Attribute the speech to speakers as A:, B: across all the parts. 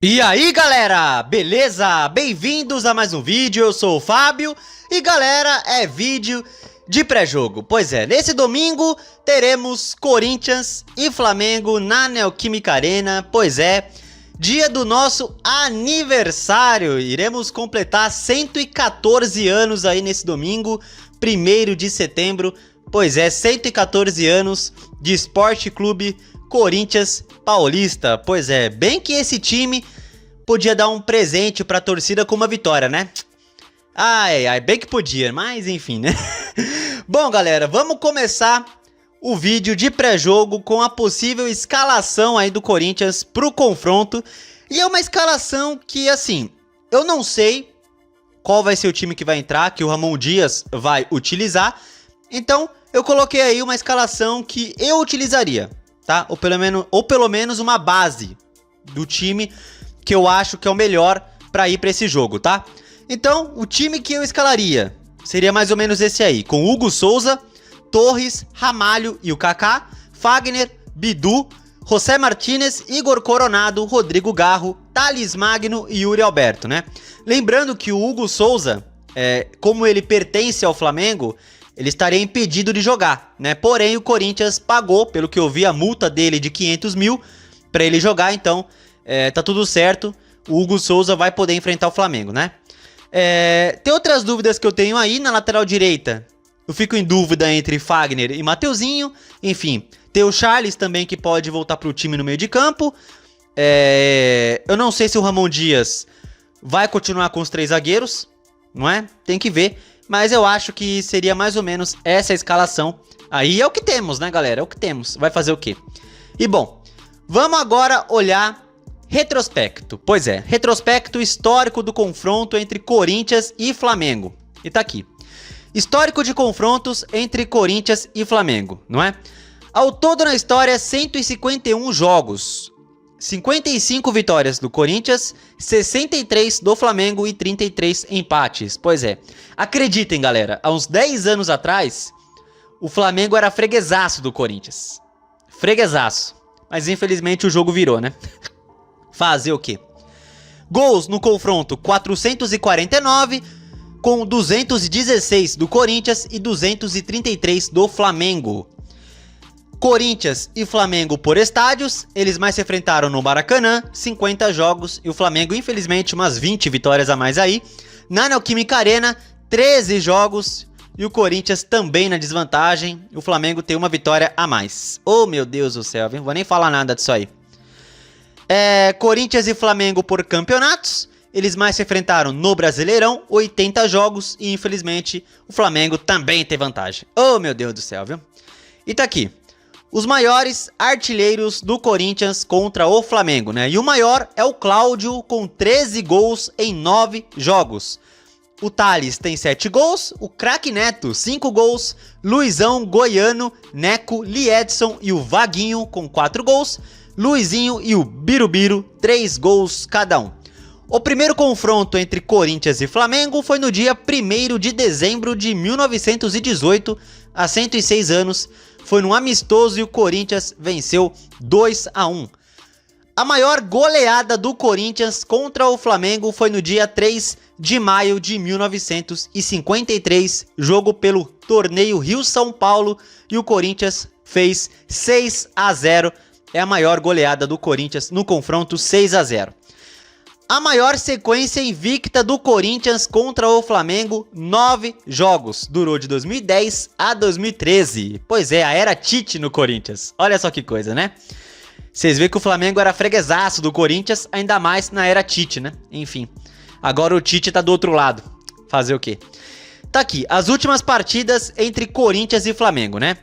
A: E aí galera, beleza? Bem-vindos a mais um vídeo, eu sou o Fábio e galera, é vídeo de pré-jogo. Pois é, nesse domingo teremos Corinthians e Flamengo na Neoquímica Arena. Pois é, dia do nosso aniversário, iremos completar 114 anos aí nesse domingo, 1º de setembro. Pois é, 114 anos de Esporte Clube Corinthians Paulista. Pois é, bem que esse time podia dar um presente pra torcida com uma vitória, né? Ai, bem que podia, mas enfim, né? Bom, galera, vamos começar o vídeo de pré-jogo com a possível escalação aí do Corinthians pro confronto. E é uma escalação que, assim, eu não sei qual vai ser o time que vai entrar, que o Ramon Dias vai utilizar. Então, eu coloquei aí uma escalação que eu utilizaria, tá? Ou pelo menos uma base do time que eu acho que é o melhor para ir para esse jogo, tá? Então, o time que eu escalaria seria mais ou menos esse aí, com Hugo Souza, Torres, Ramalho e o Kaká, Fagner, Bidu, José Martinez, Igor Coronado, Rodrigo Garro, Thales Magno e Yuri Alberto, né? Lembrando que o Hugo Souza, como ele pertence ao Flamengo, ele estaria impedido de jogar, né? Porém, o Corinthians pagou, pelo que eu vi, a multa dele de 500 mil para ele jogar, então tá tudo certo. O Hugo Souza vai poder enfrentar o Flamengo, né? Tem outras dúvidas que eu tenho aí na lateral direita. Eu fico em dúvida entre Fagner e Mateuzinho. Enfim, tem o Charles também que pode voltar para o time no meio de campo. Eu não sei se o Ramon Dias vai continuar com os 3 zagueiros, não é? Tem que ver. Mas eu acho que seria mais ou menos essa a escalação. Aí é o que temos, né, galera? É o que temos. Vai fazer o quê? E bom, vamos agora olhar retrospecto. Pois é, retrospecto histórico do confronto entre Corinthians e Flamengo. E tá aqui. Histórico de confrontos entre Corinthians e Flamengo, não é? Ao todo na história, 151 jogos. 55 vitórias do Corinthians, 63 do Flamengo e 33 empates. Pois é, acreditem galera, há uns 10 anos atrás, o Flamengo era freguesaço do Corinthians. Freguesaço. Mas infelizmente o jogo virou, né? Fazer o quê? Gols no confronto, 449, com 216 do Corinthians e 233 do Flamengo. Corinthians e Flamengo por estádios, eles mais se enfrentaram no Maracanã, 50 jogos, e o Flamengo, infelizmente, umas 20 vitórias a mais aí. Na Neoquímica Arena, 13 jogos, e o Corinthians também na desvantagem, o Flamengo tem uma vitória a mais. Oh, meu Deus do céu, não vou nem falar nada disso aí. Corinthians e Flamengo por campeonatos, eles mais se enfrentaram no Brasileirão, 80 jogos, e infelizmente, o Flamengo também tem vantagem. Oh, meu Deus do céu, viu? E tá aqui. Os maiores artilheiros do Corinthians contra o Flamengo, né? E o maior é o Cláudio, com 13 gols em 9 jogos. O Thales tem 7 gols, o Craque Neto, 5 gols, Luizão, Goiano, Neco, Liedson e o Vaguinho com 4 gols, Luizinho e o Birubiru, 3 gols cada um. O primeiro confronto entre Corinthians e Flamengo foi no dia 1º de dezembro de 1918, há 106 anos, foi num amistoso e o Corinthians venceu 2-1. A maior goleada do Corinthians contra o Flamengo foi no dia 3 de maio de 1953, jogo pelo torneio Rio-São Paulo, e o Corinthians fez 6-0. É a maior goleada do Corinthians no confronto, 6-0. A maior sequência invicta do Corinthians contra o Flamengo, 9 jogos. Durou de 2010 a 2013. Pois é, a era Tite no Corinthians. Olha só que coisa, né? Vocês veem que o Flamengo era freguesaço do Corinthians, ainda mais na era Tite, né? Enfim, agora o Tite tá do outro lado. Fazer o quê? Tá aqui, as últimas partidas entre Corinthians e Flamengo, né?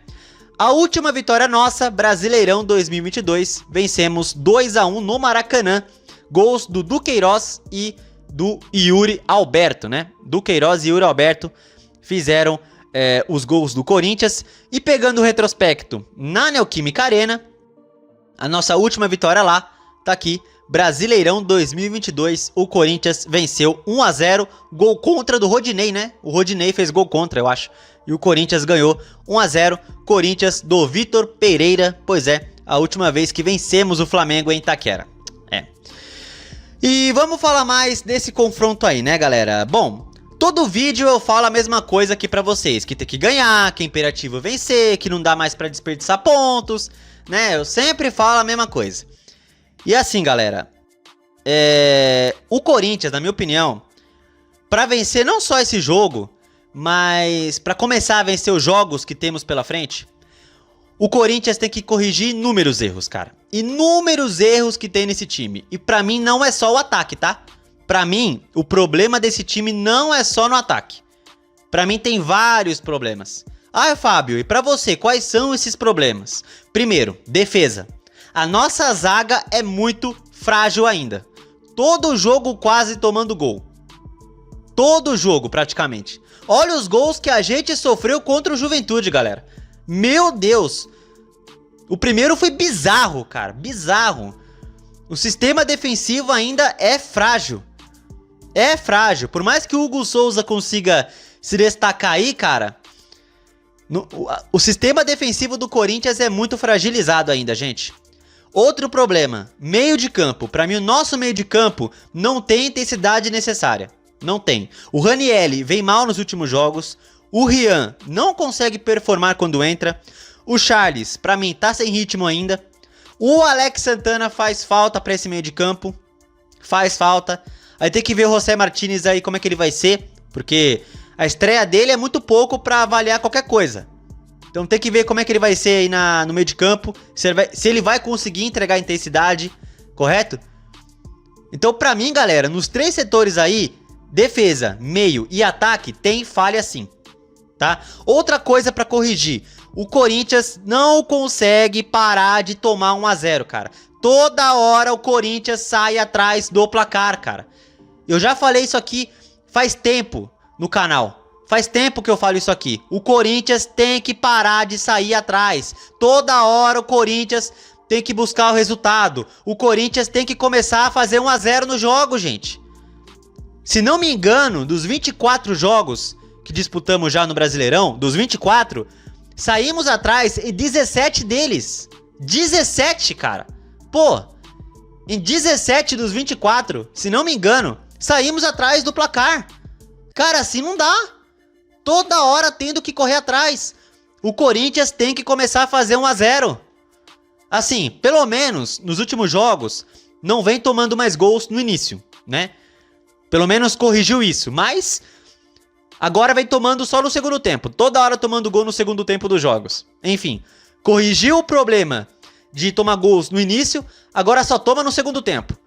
A: A última vitória nossa, Brasileirão 2022, vencemos 2-1 no Maracanã. Gols do Duqueiroz e do Yuri Alberto, né? Duqueiroz e Yuri Alberto fizeram os gols do Corinthians. E pegando o retrospecto na Neoquímica Arena, a nossa última vitória lá, tá aqui. Brasileirão 2022, o Corinthians venceu 1-0, gol contra do Rodinei, né? O Rodinei fez gol contra, eu acho. E o Corinthians ganhou 1-0, Corinthians do Vitor Pereira. Pois é, a última vez que vencemos o Flamengo em Itaquera. E vamos falar mais desse confronto aí, né, galera? Bom, todo vídeo eu falo a mesma coisa aqui pra vocês, que tem que ganhar, que é imperativo vencer, que não dá mais pra desperdiçar pontos, né? Eu sempre falo a mesma coisa. E assim, galera, o Corinthians, na minha opinião, pra vencer não só esse jogo, mas pra começar a vencer os jogos que temos pela frente, o Corinthians tem que corrigir inúmeros erros, cara. Inúmeros erros que tem nesse time. E pra mim não é só o ataque, tá? Pra mim, o problema desse time não é só no ataque. Pra mim tem vários problemas. Ah, Fábio, e pra você, quais são esses problemas? Primeiro, defesa. A nossa zaga é muito frágil ainda. Todo jogo quase tomando gol. Todo jogo, praticamente. Olha os gols que a gente sofreu contra o Juventude, galera. Meu Deus. O primeiro foi bizarro, cara. Bizarro. O sistema defensivo ainda é frágil. É frágil. Por mais que o Hugo Souza consiga se destacar aí, cara, o sistema defensivo do Corinthians é muito fragilizado ainda, gente. Outro problema. Meio de campo. Pra mim, o nosso meio de campo não tem a intensidade necessária. Não tem. O Ranieri vem mal nos últimos jogos. O Rian não consegue performar quando entra. O Charles, pra mim, tá sem ritmo ainda. O Alex Santana faz falta pra esse meio de campo. Faz falta. Aí tem que ver o José Martínez aí como é que ele vai ser. Porque a estreia dele é muito pouco pra avaliar qualquer coisa. Então tem que ver como é que ele vai ser aí no meio de campo. Se ele vai conseguir entregar intensidade. Correto? Então pra mim, galera, nos três setores aí, defesa, meio e ataque, tem falha sim. Tá? Outra coisa pra corrigir. O Corinthians não consegue parar de tomar 1 a 0, cara. Toda hora o Corinthians sai atrás do placar, cara. Eu já falei isso aqui faz tempo no canal. Faz tempo que eu falo isso aqui. O Corinthians tem que parar de sair atrás. Toda hora o Corinthians tem que buscar o resultado. O Corinthians tem que começar a fazer 1 a 0 no jogo, gente. Se não me engano, dos 24 jogos que disputamos já no Brasileirão, dos 24, saímos atrás em 17 deles. 17, cara. Pô, em 17 dos 24, se não me engano, saímos atrás do placar. Cara, assim não dá. Toda hora tendo que correr atrás. O Corinthians tem que começar a fazer 1 a 0. Assim, pelo menos nos últimos jogos, não vem tomando mais gols no início, né? Pelo menos corrigiu isso, mas agora vem tomando só no segundo tempo. Toda hora tomando gol no segundo tempo dos jogos. Enfim, corrigiu o problema de tomar gols no início, agora só toma no segundo tempo.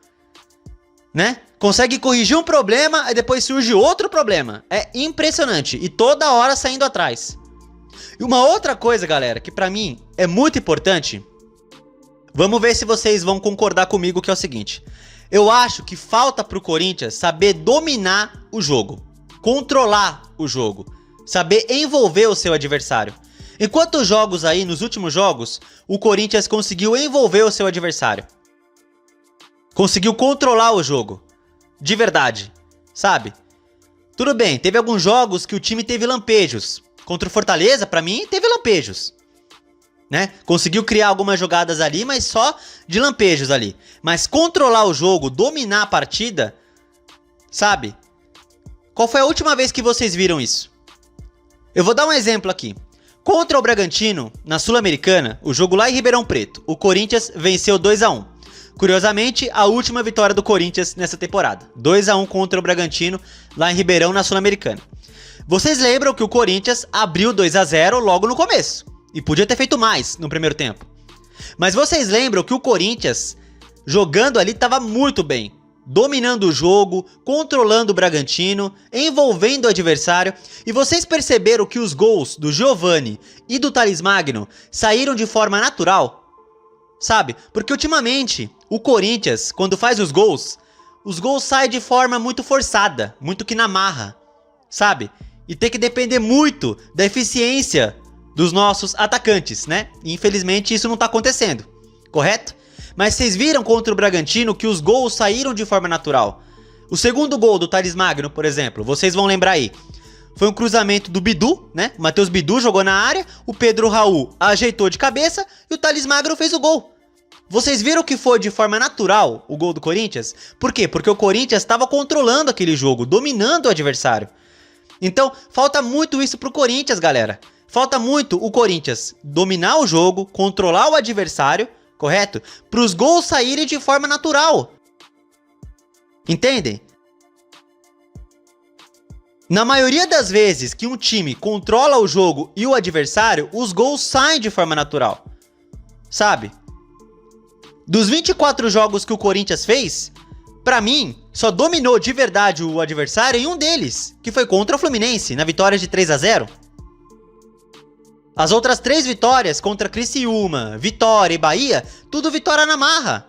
A: Né? Consegue corrigir um problema, aí depois surge outro problema. É impressionante. E toda hora saindo atrás. E uma outra coisa, galera, que pra mim é muito importante. Vamos ver se vocês vão concordar comigo, que é o seguinte. Eu acho que falta pro Corinthians saber dominar o jogo. Controlar o jogo. Saber envolver o seu adversário. Enquanto os jogos aí, nos últimos jogos, o Corinthians conseguiu envolver o seu adversário. Conseguiu controlar o jogo. De verdade. Sabe? Tudo bem, teve alguns jogos que o time teve lampejos. Contra o Fortaleza, pra mim, teve lampejos. Né? Conseguiu criar algumas jogadas ali, mas só de lampejos ali. Mas controlar o jogo, dominar a partida, sabe? Qual foi a última vez que vocês viram isso? Eu vou dar um exemplo aqui. Contra o Bragantino, na Sul-Americana, o jogo lá em Ribeirão Preto, o Corinthians venceu 2 a 1. Curiosamente, a última vitória do Corinthians nessa temporada. 2 a 1 contra o Bragantino, lá em Ribeirão, na Sul-Americana. Vocês lembram que o Corinthians abriu 2 a 0 logo no começo. E podia ter feito mais no primeiro tempo. Mas vocês lembram que o Corinthians, jogando ali, estava muito bem. Dominando o jogo, controlando o Bragantino, envolvendo o adversário. E vocês perceberam que os gols do Giovani e do Thales Magno saíram de forma natural? Sabe? Porque ultimamente, o Corinthians, quando faz os gols saem de forma muito forçada, muito que na marra. Sabe? E tem que depender muito da eficiência dos nossos atacantes, né? E infelizmente isso não tá acontecendo, correto? Mas vocês viram contra o Bragantino que os gols saíram de forma natural. O segundo gol do Thales Magno, por exemplo, vocês vão lembrar aí. Foi um cruzamento do Bidu, né? O Matheus Bidu jogou na área, o Pedro Raul ajeitou de cabeça e o Thales Magno fez o gol. Vocês viram que foi de forma natural o gol do Corinthians? Por quê? Porque o Corinthians estava controlando aquele jogo, dominando o adversário. Então, falta muito isso pro Corinthians, galera. Falta muito o Corinthians dominar o jogo, controlar o adversário, correto? Para os gols saírem de forma natural. Entendem? Na maioria das vezes que um time controla o jogo e o adversário, os gols saem de forma natural. Sabe? Dos 24 jogos que o Corinthians fez, pra mim, só dominou de verdade o adversário em um deles, que foi contra o Fluminense, na vitória de 3-0. As outras 3 vitórias contra Criciúma, Vitória e Bahia, tudo vitória na marra.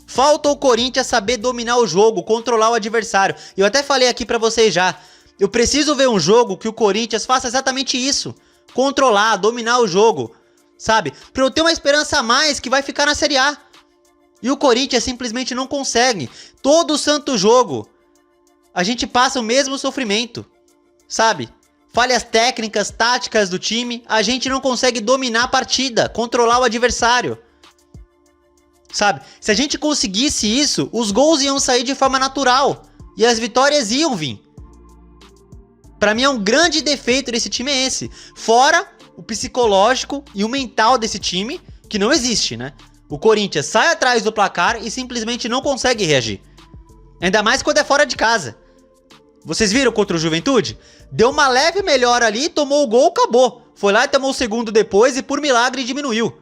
A: Falta o Corinthians saber dominar o jogo, controlar o adversário. E eu até falei aqui pra vocês já, eu preciso ver um jogo que o Corinthians faça exatamente isso. Controlar, dominar o jogo, sabe? Pra eu ter uma esperança a mais que vai ficar na Série A. E o Corinthians simplesmente não consegue. Todo santo jogo, a gente passa o mesmo sofrimento, sabe? Falhas técnicas, táticas do time, a gente não consegue dominar a partida, controlar o adversário. Sabe? Se a gente conseguisse isso, os gols iam sair de forma natural e as vitórias iam vir. Pra mim é um grande defeito desse time é esse. Fora o psicológico e o mental desse time, que não existe, né? O Corinthians sai atrás do placar e simplesmente não consegue reagir. Ainda mais quando é fora de casa. Vocês viram contra o Juventude? Deu uma leve melhora ali, tomou o gol, acabou. Foi lá e tomou o segundo depois e por milagre diminuiu.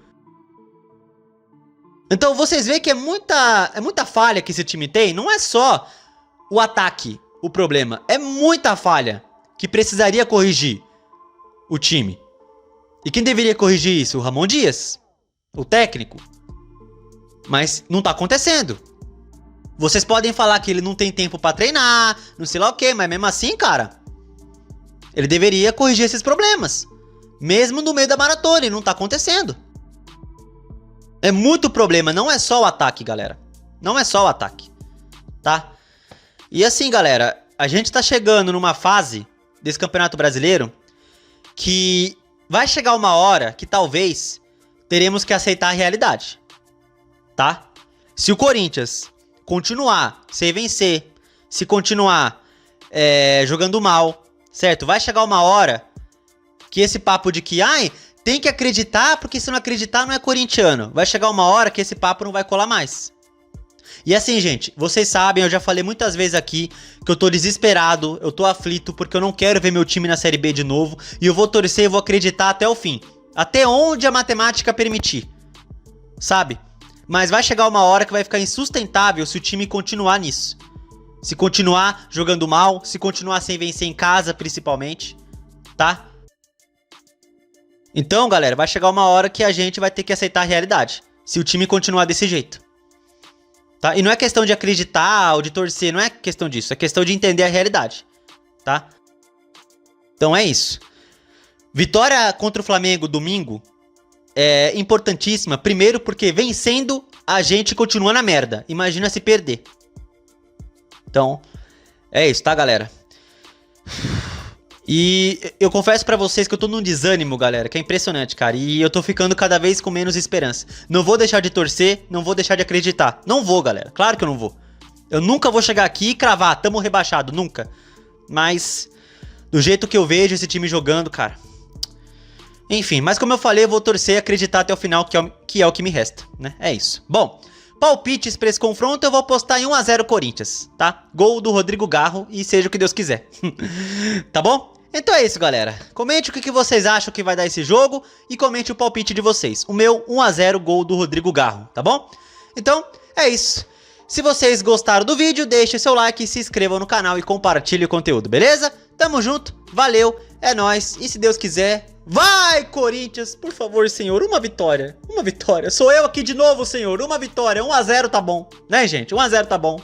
A: Então vocês veem que é muita falha que esse time tem. Não é só o ataque o problema. É muita falha que precisaria corrigir o time. E quem deveria corrigir isso? O Ramon Dias, o técnico. Mas não tá acontecendo. Vocês podem falar que ele não tem tempo pra treinar, não sei lá o que, mas mesmo assim, cara, ele deveria corrigir esses problemas. Mesmo no meio da maratona, e não tá acontecendo. É muito problema, não é só o ataque, galera. Não é só o ataque, tá? E assim, galera, a gente tá chegando numa fase desse Campeonato Brasileiro que vai chegar uma hora que talvez teremos que aceitar a realidade, tá? Se o Corinthians continuar sem vencer, se continuar jogando mal, certo? Vai chegar uma hora que esse papo de que, ai, tem que acreditar, porque se não acreditar não é corintiano. Vai chegar uma hora que esse papo não vai colar mais. E assim, gente, vocês sabem, eu já falei muitas vezes aqui que eu tô desesperado, eu tô aflito, porque eu não quero ver meu time na Série B de novo, e eu vou torcer e vou acreditar até o fim. Até onde a matemática permitir, sabe? Mas vai chegar uma hora que vai ficar insustentável se o time continuar nisso. Se continuar jogando mal, se continuar sem vencer em casa, principalmente, tá? Então, galera, vai chegar uma hora que a gente vai ter que aceitar a realidade, se o time continuar desse jeito. Tá? E não é questão de acreditar ou de torcer, não é questão disso, é questão de entender a realidade, tá? Então é isso. Vitória contra o Flamengo domingo é importantíssima, primeiro porque vencendo a gente continua na merda, imagina se perder. Então, é isso, tá, galera? E eu confesso pra vocês que eu tô num desânimo, galera, que é impressionante, cara. E eu tô ficando cada vez com menos esperança. Não vou deixar de torcer, não vou deixar de acreditar. Não vou, galera, claro que eu não vou. Eu nunca vou chegar aqui e cravar, tamo rebaixado, nunca. Mas, do jeito que eu vejo esse time jogando, cara... Enfim, mas como eu falei, eu vou torcer e acreditar até o final, que é o que me resta, né? É isso. Bom, palpites pra esse confronto eu vou apostar em 1 a 0 Corinthians, tá? Gol do Rodrigo Garro e seja o que Deus quiser. Tá bom? Então é isso, galera. Comente o que vocês acham que vai dar esse jogo e comente o palpite de vocês. O meu 1 a 0 gol do Rodrigo Garro, tá bom? Então, é isso. Se vocês gostaram do vídeo, deixe seu like, se inscrevam no canal e compartilhe o conteúdo, beleza? Tamo junto, valeu, é nóis. E se Deus quiser, vai Corinthians, por favor, senhor, uma vitória. Uma vitória, sou eu aqui de novo, senhor, uma vitória, 1 a 0 tá bom, né, gente? 1 a 0 tá bom.